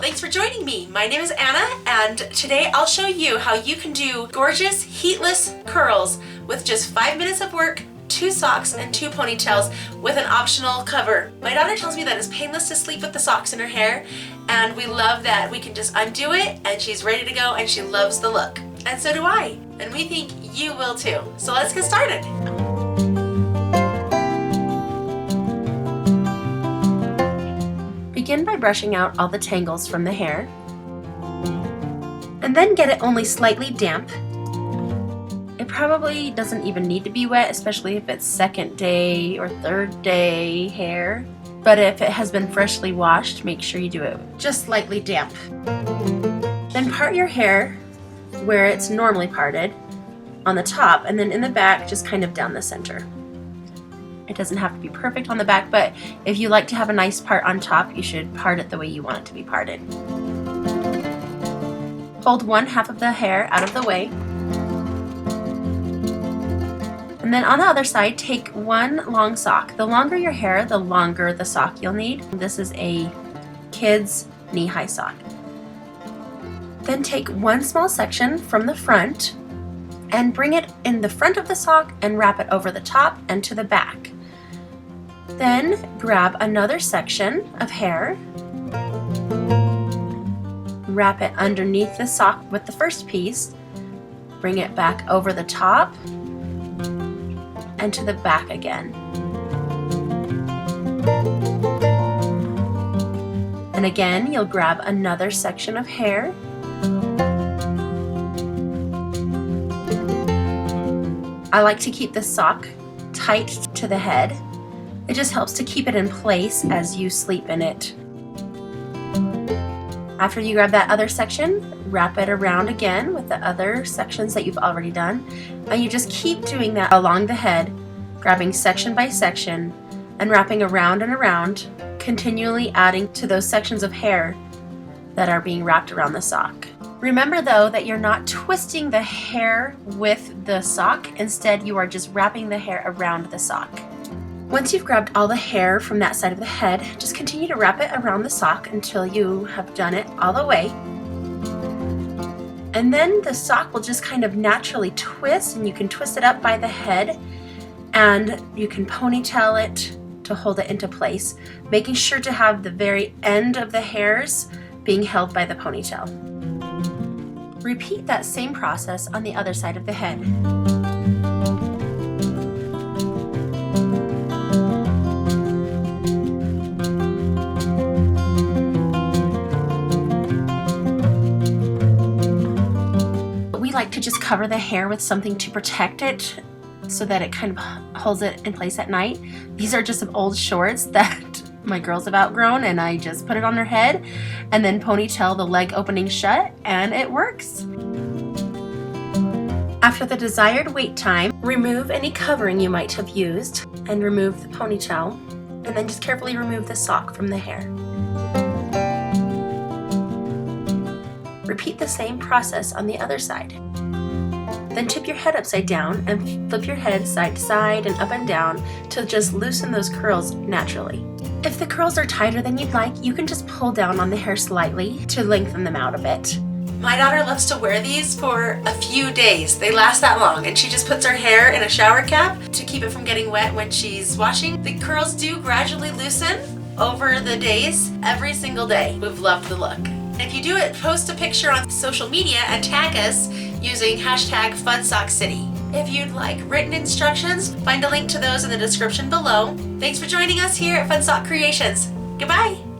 thanks for joining me. My name is Anna, and today I'll show you how you can do gorgeous heatless curls with just 5 minutes of work, 2 socks, and 2 ponytails with an optional cover. My daughter tells me that it's painless to sleep with the socks in her hair, and we love that we can just undo it and she's ready to go and she loves the look. And so do I, and we think you will too. So let's get started. Begin by brushing out all the tangles from the hair, and then get it only slightly damp. It probably doesn't even need to be wet, especially if it's second day or third day hair. But if it has been freshly washed, make sure you do it just slightly damp. Then part your hair where it's normally parted on the top, and then in the back, just kind of down the center. It doesn't have to be perfect on the back, but if you like to have a nice part on top, you should part it the way you want it to be parted. Hold one half of the hair out of the way. And then on the other side, take one long sock. The longer your hair, the longer the sock you'll need. This is a kid's knee-high sock. Then take one small section from the front and bring it in the front of the sock and wrap it over the top and to the back. Then grab another section of hair, wrap it underneath the sock with the first piece, bring it back over the top and to the back again. And again, you'll grab another section of hair, I like to keep the sock tight to the head. It just helps to keep it in place as you sleep in it. After you grab that other section, wrap it around again with the other sections that you've already done. And you just keep doing that along the head, grabbing section by section and wrapping around and around, continually adding to those sections of hair that are being wrapped around the sock. Remember though that you're not twisting the hair with the sock, instead you are just wrapping the hair around the sock. Once you've grabbed all the hair from that side of the head, just continue to wrap it around the sock until you have done it all the way. And then the sock will just kind of naturally twist, and you can twist it up by the head and you can ponytail it to hold it into place, making sure to have the very end of the hairs being held by the ponytail. Repeat that same process on the other side of the head. We like to just cover the hair with something to protect it so that it kind of holds it in place at night. These are just some old shorts that my girls have outgrown, and I just put it on their head and then ponytail the leg opening shut, and it works. After the desired wait time, remove any covering you might have used and remove the ponytail, and then just carefully remove the sock from the hair. Repeat the same process on the other side. Then tip your head upside down and flip your head side to side and up and down to just loosen those curls naturally. If the curls are tighter than you'd like, you can just pull down on the hair slightly to lengthen them out a bit. My daughter loves to wear these for a few days. They last that long, and she just puts her hair in a shower cap to keep it from getting wet when she's washing. The curls do gradually loosen over the days, every single day. We've loved the look. If you do it, post a picture on social media and tag us using #FunSockCity. If you'd like written instructions, find a link to those in the description below. Thanks for joining us here at Fun Sock Creations. Goodbye!